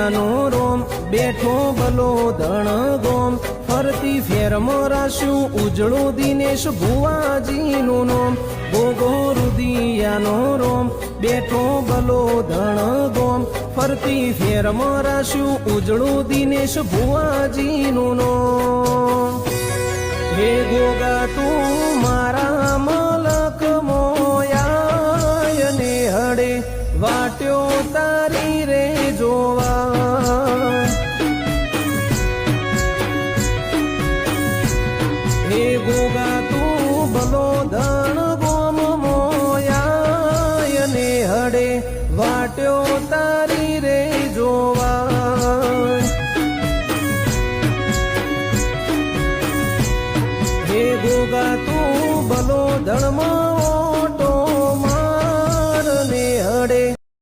રુદિયાનો રોમ બેઠો બલો ધણ ગોમ ફરતી ફેરમાં રાશ્યું ઉજળું દિનેશ ભુવાજીનું નોમ ગોગો રુદિયાનો રોમ બેઠો બલો ધણ ગોમ ફરતી ફેરમાં રાશ્યું ઉજળું દિનેશ ભુવાજીનું નોમ હે ગોગા તું મારા મલક મોયા ને હડે વાટ્યો તારી રે જોવા હે ગોગા તું ભલો ધણ ગોમ મોયા ને હડે વાટ્યો તારી